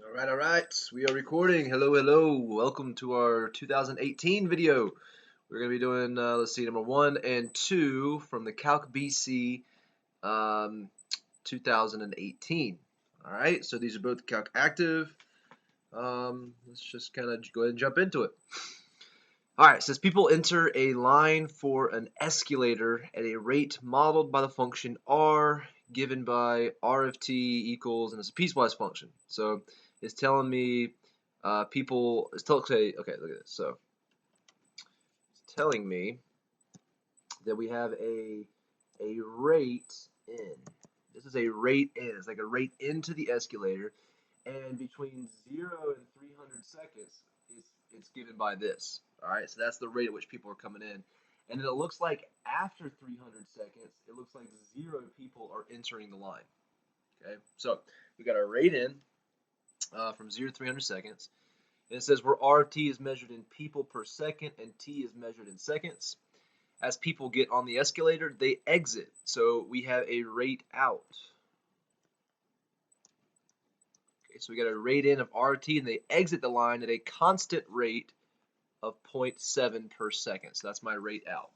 All right. We are recording. Hello, hello. Welcome to our 2018 video. We're going to be doing, let's see, number 1 and 2 from the Calc BC 2018. All right. So these are both Calc active. Let's just kind of go ahead and jump into it. All right. It says people enter a line for an escalator at a rate modeled by the function r given by r of t equals, and it's a piecewise function. So it's telling me okay, look at this. So it's telling me that we have a rate in. This is a rate in. It's like a rate into the escalator, and between 0 and 300 seconds, it's given by this. All right, so that's the rate at which people are coming in. And then it looks like after 300 seconds, it looks like 0 people are entering the line. Okay, so we got our rate in from 0 to 300 seconds. And it says where RT is measured in people per second and T is measured in seconds. As people get on the escalator, they exit. So we have a rate out. Okay, so we got a rate in of RT, and they exit the line at a constant rate of 0.7 per second. So that's my rate out.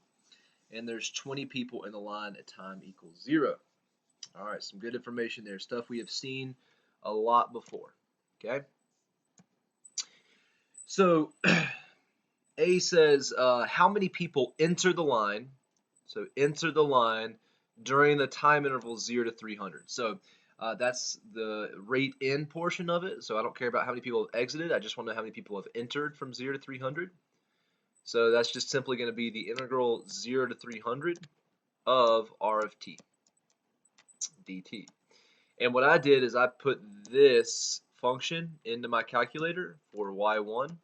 And there's 20 people in the line at time equals 0. All right, some good information there. Stuff we have seen a lot before. Okay. So A says how many people enter the line. So enter the line during the time interval 0 to 300. So that's the rate in portion of it. So I don't care about how many people have exited. I just want to know how many people have entered from 0 to 300. So that's just simply going to be the integral 0 to 300 of r of t dt. And what I did is I put this function into my calculator for y1.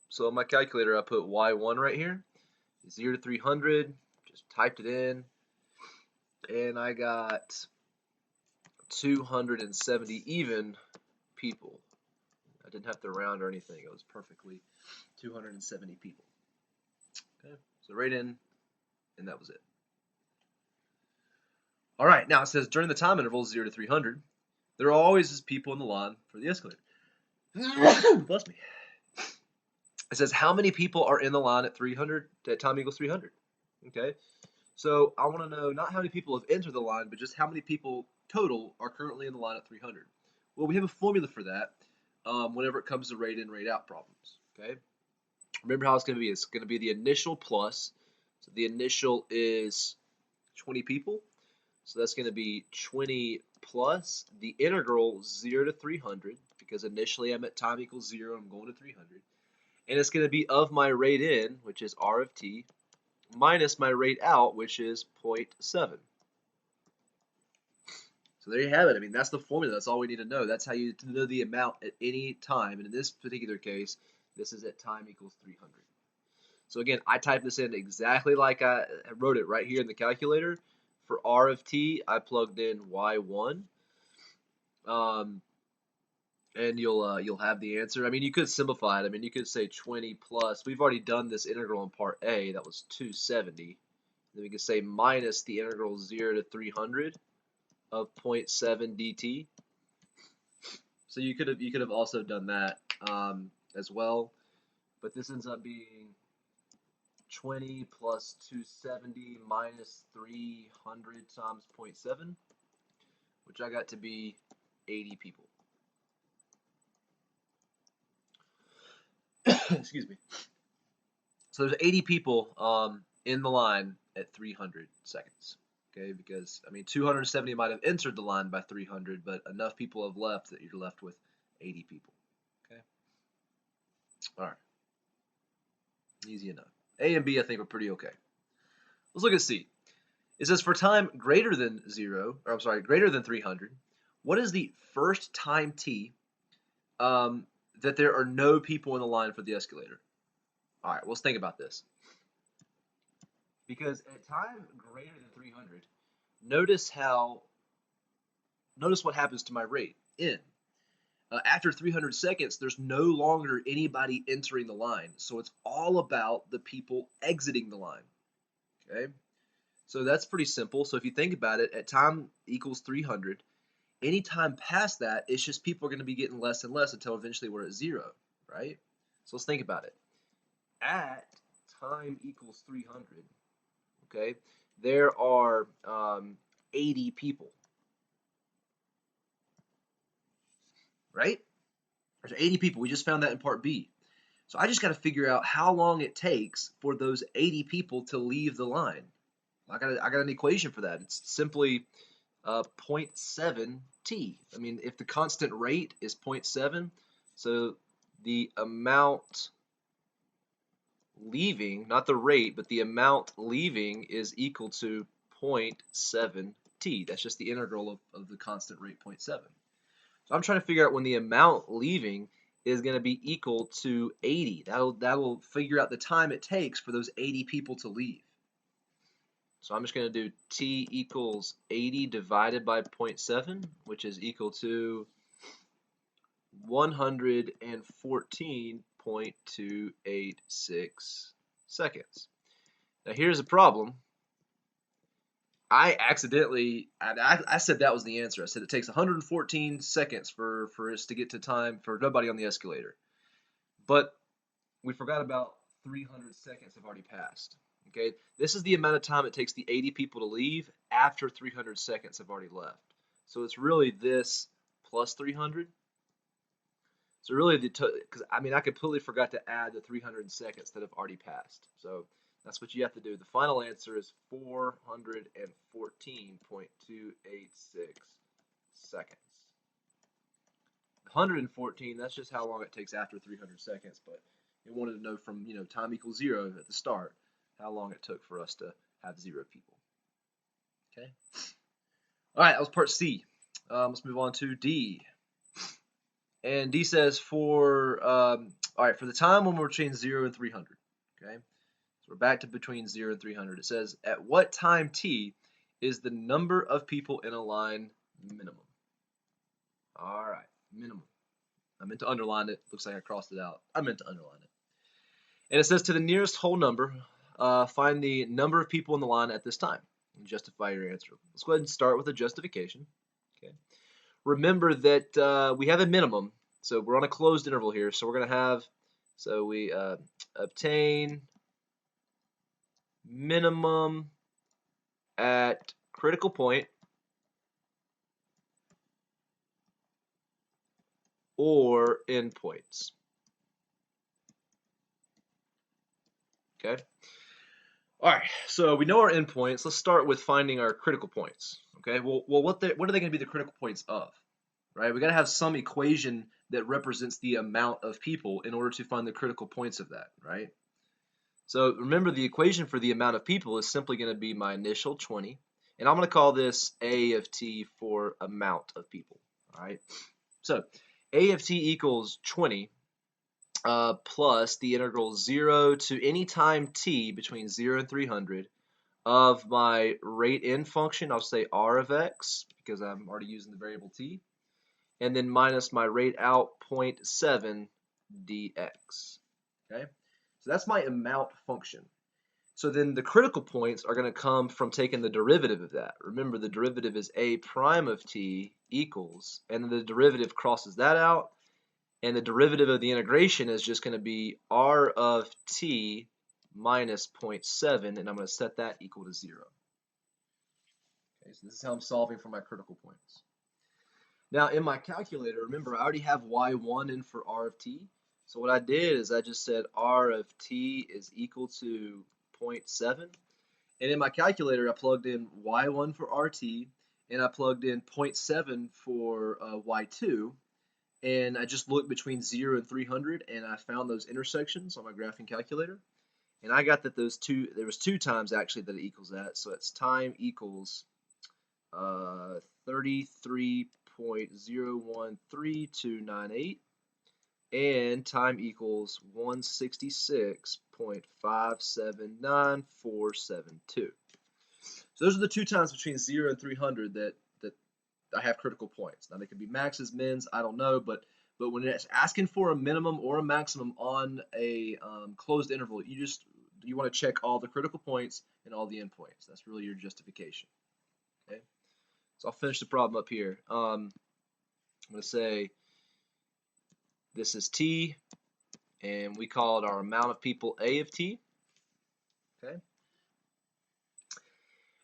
So in my calculator, I put y1 right here, 0 to 300, just typed it in, and I got 270 even people. I didn't have to round or anything. It was perfectly 270 people. Okay, so right in, and that was it. All right, now it says during the time interval 0 to 300, there are always people in the line for the escalator. Bless me. It says how many people are in the line at 300 at time equals 300. Okay, so I want to know not how many people have entered the line, but just how many people total are currently in the line at 300. Well, we have a formula for that whenever it comes to rate in, rate out problems. Okay, remember how it's going to be. It's going to be the initial plus. So the initial is 20 people. So that's going to be 20 plus the integral 0 to 300, because initially I'm at time equals 0, I'm going to 300. And it's going to be of my rate in, which is r of t, minus my rate out, which is 0.7. So there you have it. I mean, that's the formula. That's all we need to know. That's how you know the amount at any time. And in this particular case, this is at time equals 300. So again, I typed this in exactly like I wrote it right here in the calculator. For r of t, I plugged in y1. And you'll have the answer. I mean, you could simplify it. I mean, you could say 20 plus. We've already done this integral in part A. That was 270. Then we could say minus the integral 0 to 300 of 0.7 dt. So you could have also done that as well. But this ends up being 20 plus 270 minus 300 times 0.7, which I got to be 80 people. Excuse me. So there's 80 people in the line at 300 seconds. Okay, because I mean 270 might have entered the line by 300, but enough people have left that you're left with 80 people. Okay. All right. Easy enough. A and B I think are pretty okay. Let's look at C. It says for time greater than 0, or I'm sorry, greater than 300, what is the first time t that there are no people in the line for the escalator? All right, let's think about this. Because at time greater than 300, notice what happens to my rate in. After 300 seconds, there's no longer anybody entering the line. So it's all about the people exiting the line. Okay, so that's pretty simple. So if you think about it, at time equals 300, Anytime past that, it's just people are going to be getting less and less until eventually we're at 0, right? So let's think about it. At time equals 300, okay, there are 80 people, right? There's 80 people. We just found that in part B. So I just got to figure out how long it takes for those 80 people to leave the line. I got an equation for that. It's simply 0.7 t. I mean, if the constant rate is 0.7, so the amount leaving, not the rate, but the amount leaving is equal to 0.7 t. That's just the integral of the constant rate 0.7. So I'm trying to figure out when the amount leaving is going to be equal to 80. That'll figure out the time it takes for those 80 people to leave. So I'm just going to do t equals 80 divided by 0.7, which is equal to 114.286 seconds. Now here's a problem. I accidentally, I said that was the answer. I said it takes 114 seconds for us to get to time for nobody on the escalator. But we forgot about 300 seconds have already passed. Okay, this is the amount of time it takes the 80 people to leave after 300 seconds have already left. So it's really this plus 300. So really, because I mean, I completely forgot to add the 300 seconds that have already passed. So that's what you have to do. The final answer is 414.286 seconds. 114, that's just how long it takes after 300 seconds, but it wanted to know from, time equals 0 at the start, how long it took for us to have 0 people. Okay. All right, that was part C. Let's move on to D. And D says all right, for the time when we're between 0 and 300, okay? So we're back to between 0 and 300. It says, at what time t is the number of people in a line minimum? All right, minimum. I meant to underline it. Looks like I crossed it out. I meant to underline it. And it says to the nearest whole number, find the number of people in the line at this time and justify your answer. Let's go ahead and start with a justification. Okay. Remember that we have a minimum, so we're on a closed interval here. So we're going to have, so we obtain minimum at critical point or endpoints. Okay. All right. So we know our endpoints. Let's start with finding our critical points. Okay. Well, what are they going to be the critical points of? Right. We got to have some equation that represents the amount of people in order to find the critical points of that. Right. So remember, the equation for the amount of people is simply going to be my initial 20, and I'm going to call this A of t for amount of people. All right. So A of t equals 20 plus the integral 0 to any time t between 0 and 300 of my rate in function. I'll say r of x because I'm already using the variable t, and then minus my rate out 0.7 dx. Okay, so that's my amount function. So then the critical points are going to come from taking the derivative of that. Remember, the derivative is a prime of t equals, and the derivative crosses that out, and the derivative of the integration is just going to be r of t minus 0.7, and I'm going to set that equal to 0. Okay, so this is how I'm solving for my critical points. Now in my calculator, remember, I already have y1 in for r of t. So what I did is I just said r of t is equal to 0.7. And in my calculator, I plugged in y1 for rt, and I plugged in 0.7 for y2. And I just looked between 0 and 300, and I found those intersections on my graphing calculator. And I got that there was two times actually that it equals that. So it's time equals 33.013298, and time equals 166.579472. So those are the two times between 0 and 300 that I have critical points. Now they could be maxes, mins, I don't know, but when it's asking for a minimum or a maximum on a closed interval, you want to check all the critical points and all the endpoints. That's really your justification. Okay. So I'll finish the problem up here. I'm going to say this is T, and we called our amount of people A of T. Okay.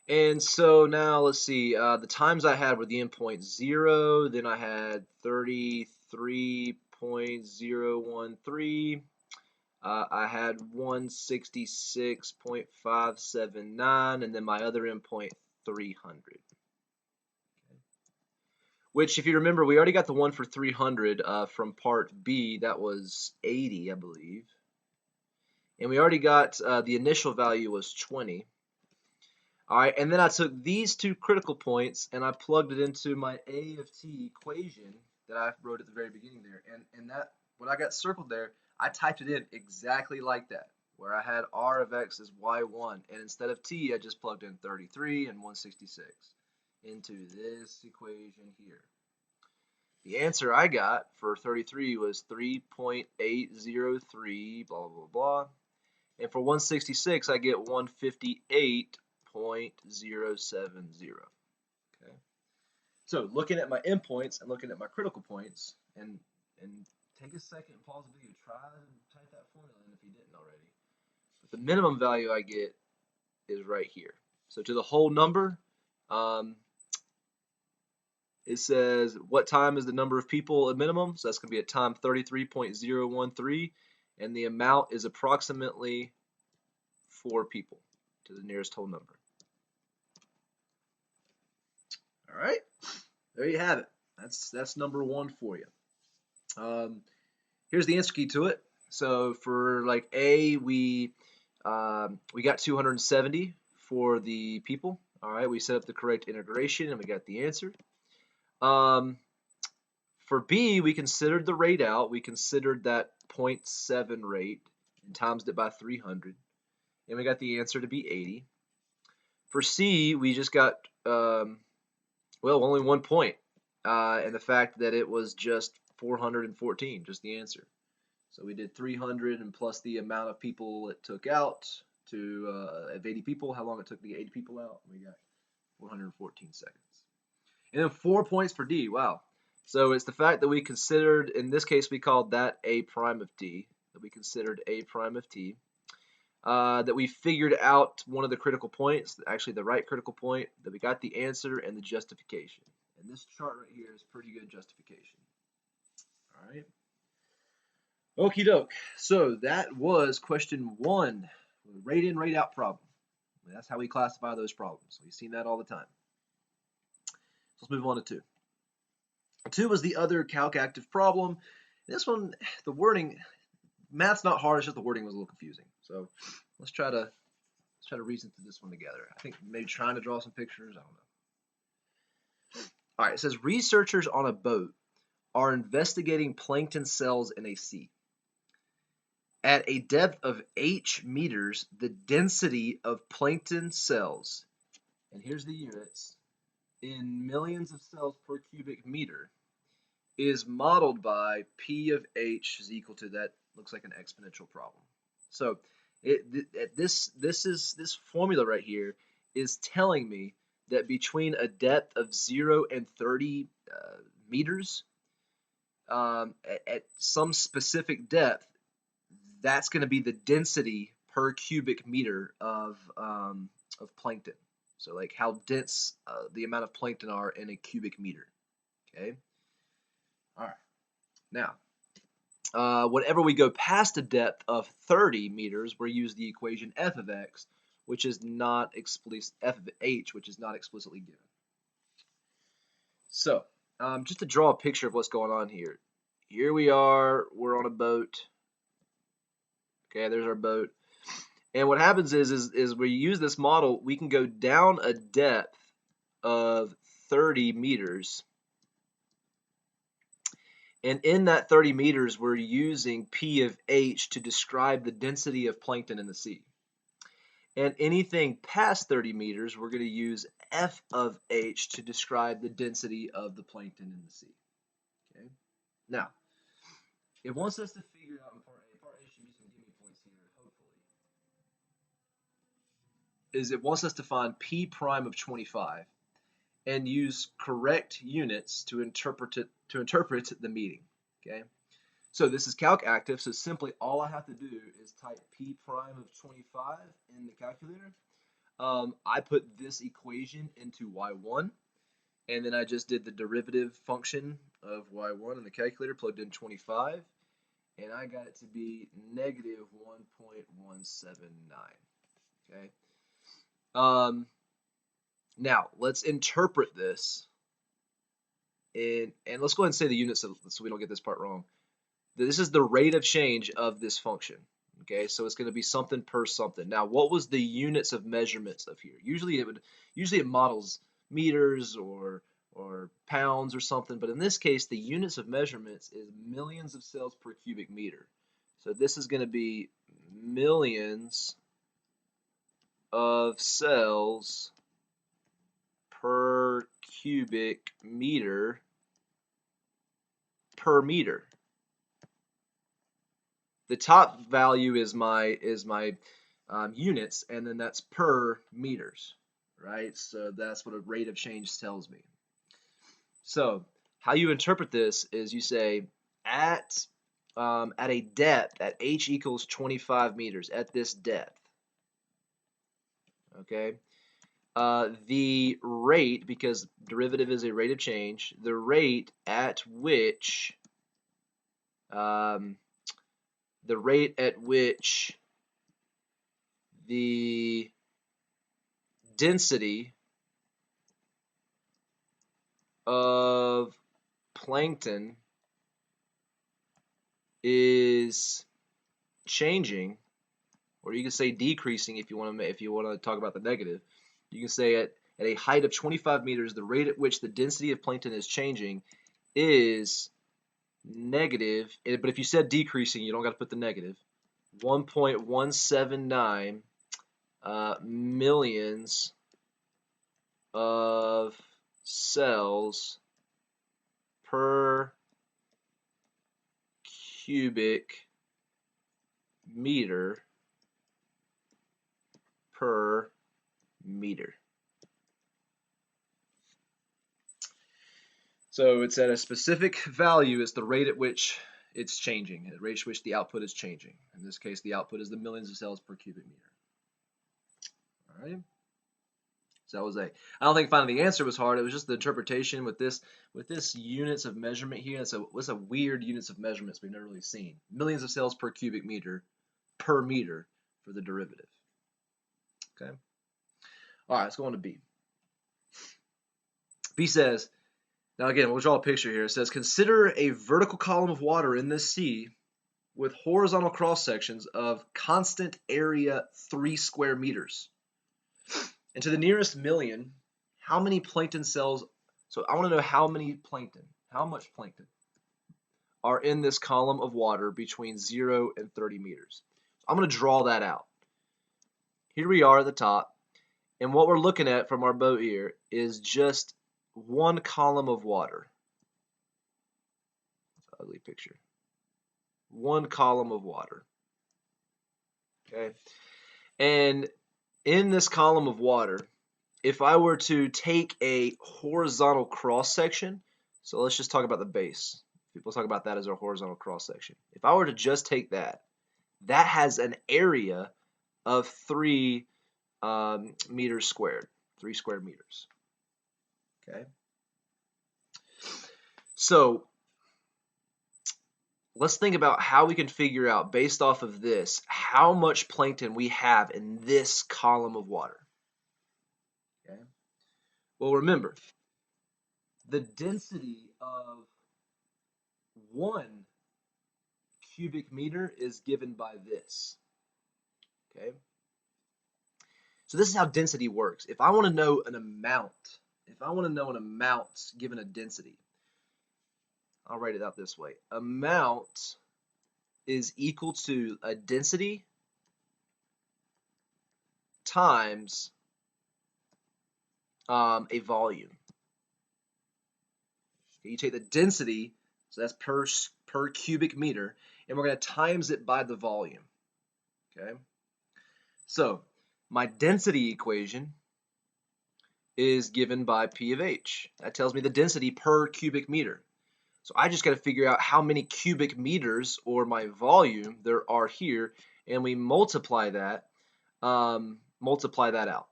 And so now let's see, the times I had were the endpoint 0, then I had 33.013, I had 166.579, and then my other endpoint 300. Which, if you remember, we already got the one for 300 from part B. That was 80, I believe. And we already got the initial value was 20. All right, and then I took these two critical points and I plugged it into my A of T equation that I wrote at the very beginning there. And that, what I got circled there, I typed it in exactly like that, where I had R of X as Y1. And instead of T, I just plugged in 33 and 166 into this equation here. The answer I got for 33 was 3.803, blah, blah, blah. And for 166, I get 158.070. Okay. So looking at my endpoints and looking at my critical points, and take a second and pause the video, try to type that formula in if you didn't already. But the minimum value I get is right here. So to the whole number, it says what time is the number of people at minimum. So that's going to be at time 33.013, and the amount is approximately 4 people to the nearest whole number. All right, there you have it. That's number 1 for you. Here's the answer key to it. So for like A, we got 270 for the people. All right, we set up the correct integration and we got the answer. For B, we considered the rate out. We considered that 0.7 rate and times it by 300, and we got the answer to be 80. For C, we just got only 1 point, and the fact that it was just 414, just the answer. So we did 300 and plus the amount of people it took out to of 80 people, how long it took to get 80 people out, we got 414 seconds. And then 4 points for D. Wow. So it's the fact that we considered, in this case we called that A prime of D, that we considered A prime of T, that we figured out one of the critical points, actually the right critical point, that we got the answer and the justification. And this chart right here is pretty good justification. All right. Okie doke. So that was question 1, rate in, rate out problem. That's how we classify those problems. We've seen that all the time. Let's move on to 2. 2 was the other calc active problem. This one, the wording, math's not hard, it's just the wording was a little confusing. So let's try to reason through this one together. I think maybe trying to draw some pictures, I don't know. All right, it says researchers on a boat are investigating plankton cells in a sea. At a depth of h meters, the density of plankton cells, and here's the units, in millions of cells per cubic meter, is modeled by P of H is equal to, that looks like an exponential problem. So this formula right here is telling me that between a depth of 0 and 30 meters, at some specific depth, that's going to be the density per cubic meter of plankton. So like how dense the amount of plankton are in a cubic meter. Okay. All right. Now, whenever we go past a depth of 30 meters, we use the equation f of x, which is not explicit, f of h, which is not explicitly given. So, just to draw a picture of what's going on here. Here we are, we're on a boat. Okay, there's our boat. And what happens is we use this model, we can go down a depth of 30 meters. And in that 30 meters, we're using P of H to describe the density of plankton in the sea. And anything past 30 meters, we're going to use F of H to describe the density of the plankton in the sea. Okay. Now, it wants us to figure out in part A. Part A should be some gimme points here, hopefully. It wants us to find P prime of 25. and use correct units to interpret the meeting. Okay. So this is Calc active, so simply all I have to do is type P prime of 25 in the calculator. I put this equation into y1, and then I just did the derivative function of y1 in the calculator, plugged in 25, and I got it to be negative 1.179. Okay. Now let's interpret this, and let's go ahead and say the units so we don't get this part wrong. This is the rate of change of this function. Okay, so it's going to be something per something. Now, what was the units of measurements of here? Usually it models meters or pounds or something, but in this case, the units of measurements is millions of cells per cubic meter. So this is going to be millions of cells per cubic meter per meter. The top value is my units, and then that's per meters, right? So that's what a rate of change tells me. So how you interpret this is you say at a depth at h equals 25 meters at this depth. Okay. The rate, because derivative is a rate of change, the rate at which the density of plankton is changing, or you can say decreasing if you want to talk about the negative. You can say at a height of 25 meters, the rate at which the density of plankton is changing is negative, but if you said decreasing, you don't got to put the negative, 1.179 millions of cells per cubic meter per meter. So it's at a specific value. It's the rate at which it's changing, the rate at which the output is changing. In this case, the output is the millions of cells per cubic meter. All right. So that was I don't think finding the answer was hard. It was just the interpretation with this units of measurement here. What's a weird units of measurements we've never really seen. Millions of cells per cubic meter per meter for the derivative. Okay. All right, let's go on to B. B says, now again, we'll draw a picture here. It says, consider a vertical column of water in this sea with horizontal cross sections of constant area 3 square meters. And to the nearest million, how many plankton cells? So I want to know how much plankton are in this column of water between 0 and 30 meters. I'm going to draw that out. Here we are at the top, and what we're looking at from our boat here is just one column of water. Ugly picture. One column of water. Okay, and in this column of water, if I were to take a horizontal cross section, so let's just talk about the base. People talk about that as a horizontal cross section. If I were to just take that, that has an area of 3 meters squared, 3 square meters. Okay. So let's think about how we can figure out, based off of this, how much plankton we have in this column of water. Okay. Well, remember, the density of 1 cubic meter is given by this. Okay. So this is how density works. If I want to know an amount, given a density, I'll write it out this way. Amount is equal to a density times a volume. Okay, you take the density, so that's per cubic meter, and we're going to times it by the volume. Okay. So my density equation is given by P of H. That tells me the density per cubic meter. So I just got to figure out how many cubic meters, or my volume, there are here, and we multiply that out.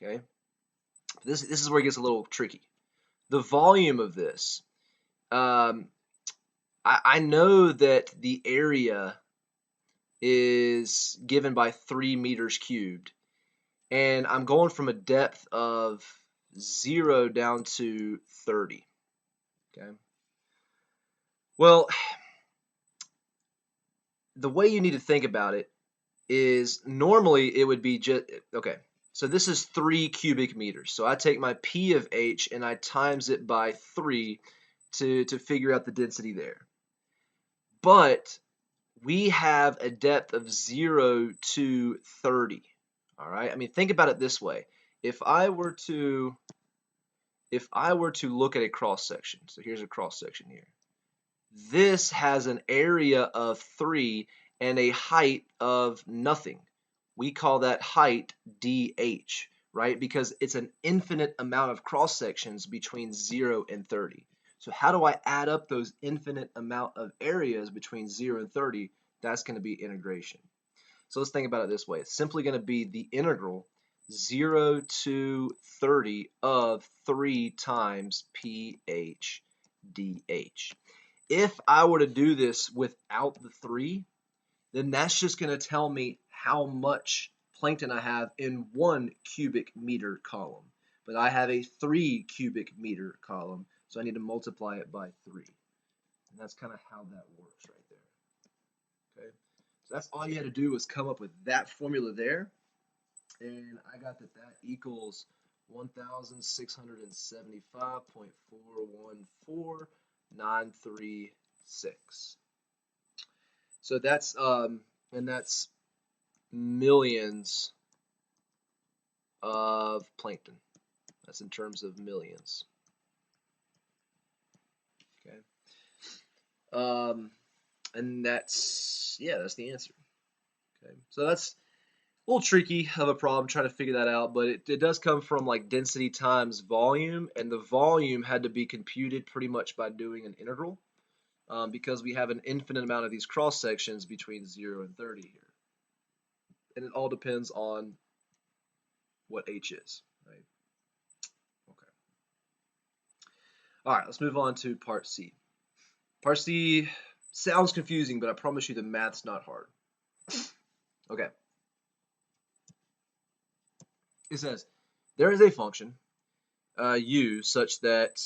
Okay. This is where it gets a little tricky. The volume of this, I know that the area is given by 3 meters cubed, and I'm going from a depth of 0 down to 30. Okay. Well, the way you need to think about it is normally it would be just, okay, so this is 3 cubic meters. So I take my P of H and I times it by 3 to figure out the density there. But we have a depth of 0 to 30. All right. I mean, think about it this way. If I were to look at a cross section, so here's a cross section here. This has an area of 3 and a height of nothing. We call that height dH, right? Because it's an infinite amount of cross sections between 0 and 30. So how do I add up those infinite amount of areas between 0 and 30? That's going to be integration. So let's think about it this way. It's simply going to be the integral 0 to 30 of 3 times pH dH. If I were to do this without the 3, then that's just going to tell me how much plankton I have in 1 cubic meter column. But I have a 3 cubic meter column, so I need to multiply it by 3. And that's kind of how that works right there. Okay, so that's all you had to do was come up with that formula there. And I got that equals 1,675.414,936. So that's and that's millions of plankton. That's in terms of millions. Okay. And that's the answer. Okay. So that's a little tricky of a problem trying to figure that out, but it does come from like density times volume, and the volume had to be computed pretty much by doing an integral. Because we have an infinite amount of these cross sections between 0 and 30 here. And it all depends on what H is, right? Okay. All right, let's move on to part C. Part C sounds confusing, but I promise you the math's not hard. Okay. It says, there is a function, u, such that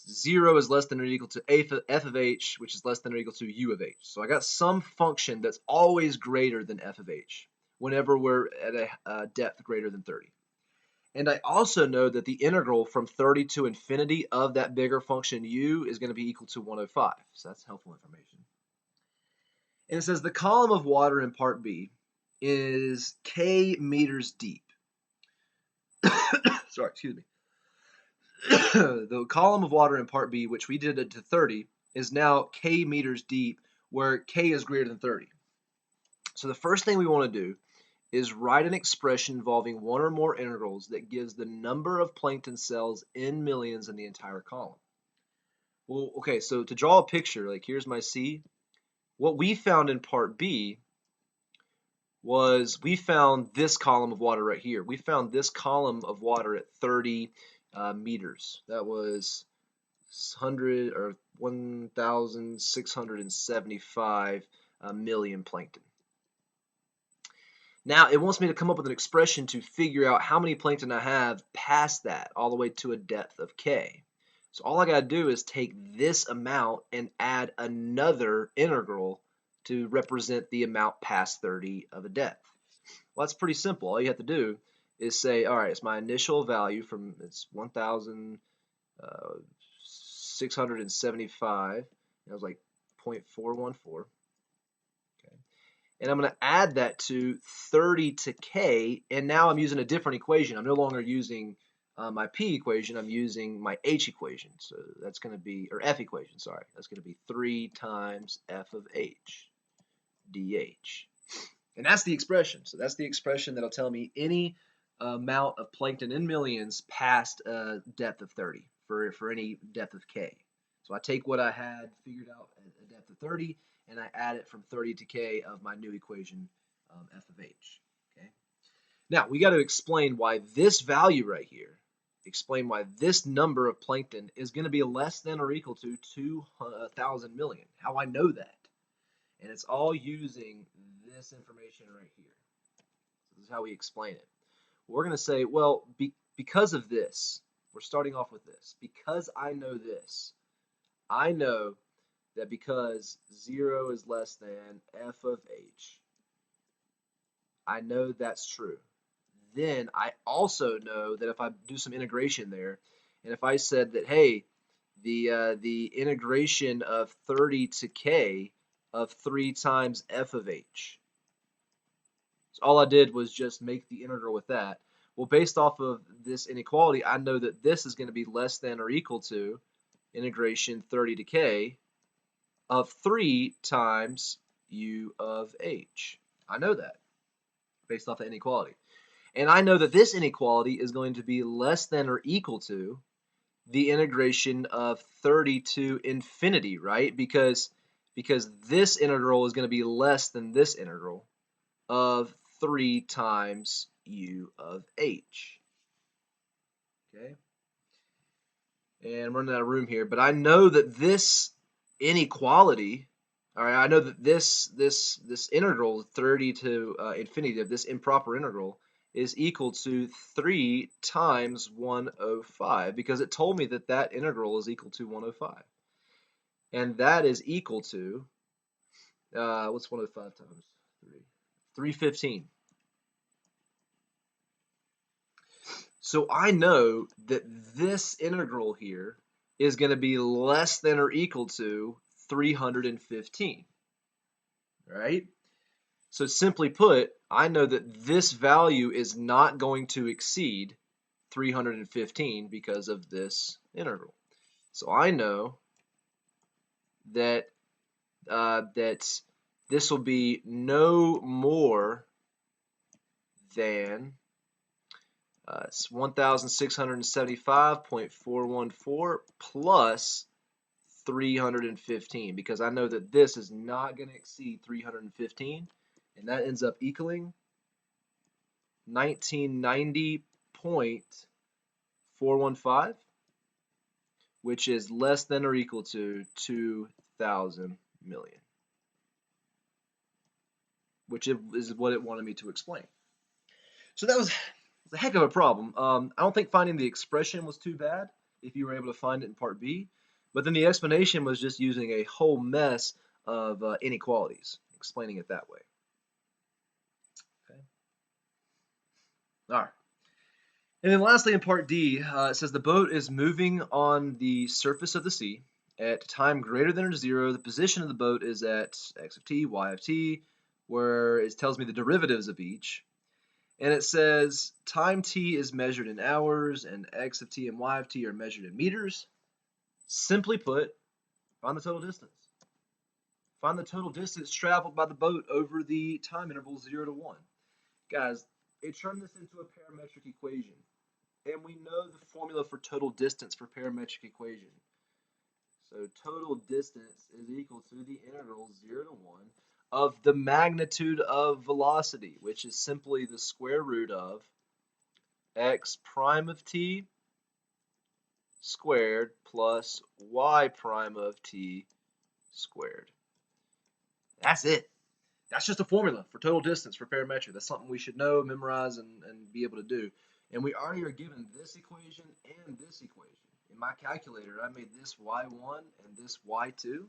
0 is less than or equal to f of h, which is less than or equal to u of h. So I got some function that's always greater than f of h whenever we're at a depth greater than 30. And I also know that the integral from 30 to infinity of that bigger function u is going to be equal to 105. So that's helpful information. And it says the column of water in part B is k meters deep. Sorry, excuse me. The column of water in part B, which we did it to 30, is now k meters deep, where k is greater than 30. So the first thing we want to do is write an expression involving one or more integrals that gives the number of plankton cells in millions in the entire column. Well, okay, so to draw a picture, like here's my C. What we found in part B was we found this column of water right here. We found this column of water at 30 meters. That was 1,675 million plankton. Now it wants me to come up with an expression to figure out how many plankton I have past that, all the way to a depth of k. So all I got to do is take this amount and add another integral to represent the amount past 30 of a depth. Well, that's pretty simple. All you have to do is say, all right, it's my initial value from, it's 1,675. That was like 0.414. Okay. And I'm going to add that to 30 to k, and now I'm using a different equation. I'm no longer using my P equation, I'm using my H equation. So that's going to be, or F equation, sorry. That's going to be 3 times F of H dH. And that's the expression. So that's the expression that'll tell me any amount of plankton in millions past a depth of 30 for any depth of k. So I take what I had figured out at a depth of 30, and I add it from 30 to k of my new equation, f of h. Okay. Now we got to explain why this value right here, explain why this number of plankton is going to be less than or equal to 2,000 million. How I know that. And it's all using this information right here. So this is how we explain it. We're going to say, well, because of this, we're starting off with this. Because I know this, I know that because 0 is less than f of h, I know that's true. Then I also know that if I do some integration there, and if I said that, hey, the integration of 30 to k of 3 times f of h. So all I did was just make the integral with that. Well, based off of this inequality, I know that this is going to be less than or equal to integration 30 to k of 3 times u of h. I know that based off the inequality. And I know that this inequality is going to be less than or equal to the integration of 30 to infinity, right? Because this integral is going to be less than this integral of 3 times u of h. Okay? And I'm running out of room here, but I know that this inequality, all right, I know that this integral 30 to infinity of this improper integral is equal to 3 times 105 because it told me that that integral is equal to 105. And that is equal to, what's 105 times 3? 315. So I know that this integral here is going to be less than or equal to 315, right? So simply put, I know that this value is not going to exceed 315 because of this integral. So I know that that this will be no more than 1,675.414 plus 315 because I know that this is not going to exceed 315, and that ends up equaling 1990.415, which is less than or equal to 2,000 million, which is what it wanted me to explain. So that was a heck of a problem. I don't think finding the expression was too bad if you were able to find it in part B, but then the explanation was just using a whole mess of inequalities, explaining it that way. Okay. All right. And then lastly in part D, it says the boat is moving on the surface of the sea at time greater than or 0. The position of the boat is at x of t, y of t, where it tells me the derivatives of each. And it says time t is measured in hours and x of t and y of t are measured in meters. Simply put, find the total distance. Find the total distance traveled by the boat over the time interval 0 to 1. Guys, it turned this into a parametric equation. And we know the formula for total distance for parametric equation. So total distance is equal to the integral 0 to 1 of the magnitude of velocity, which is simply the square root of x prime of t squared plus y prime of t squared. That's it. That's just a formula for total distance for parametric. That's something we should know, memorize, and be able to do. And we already are given this equation and this equation. In my calculator, I made this y1 and this y2.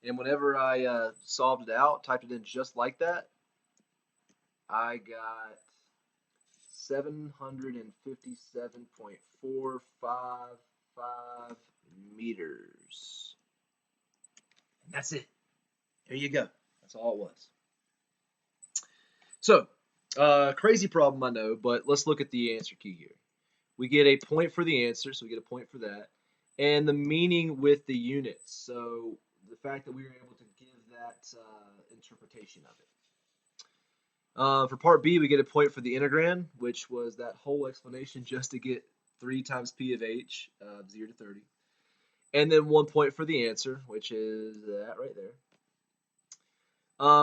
And whenever I solved it out, typed it in just like that, I got 757.455 meters. And that's it. There you go. That's all it was. So, crazy problem, I know, but let's look at the answer key here. We get a point for the answer, so we get a point for that. And the meaning with the units. So, the fact that we were able to give that interpretation of it. For part B, we get a point for the integral, which was that whole explanation just to get 3 times p of h, 0 to 30. And then 1 point for the answer, which is that right there.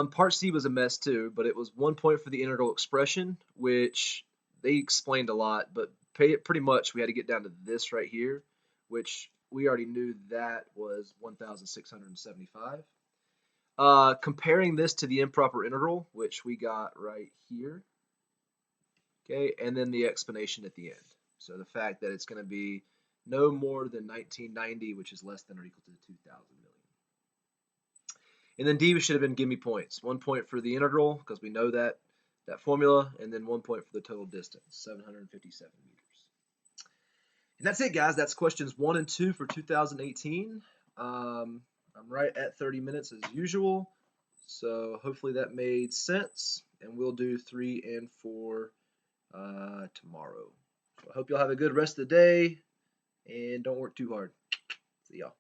Part C was a mess too, but it was 1 point for the integral expression, which they explained a lot, but pretty much we had to get down to this right here, which we already knew that was 1,675. Comparing this to the improper integral, which we got right here, okay, and then the explanation at the end. So the fact that it's going to be no more than 1990, which is less than or equal to 2,000 million. And then D should have been give me points. 1 point for the integral, because we know that formula, and then 1 point for the total distance, 757 meters. And that's it, guys. That's questions 1 and 2 for 2018. I'm right at 30 minutes as usual, so hopefully that made sense. And we'll do 3 and 4 tomorrow. So I hope y'all have a good rest of the day, and don't work too hard. See y'all.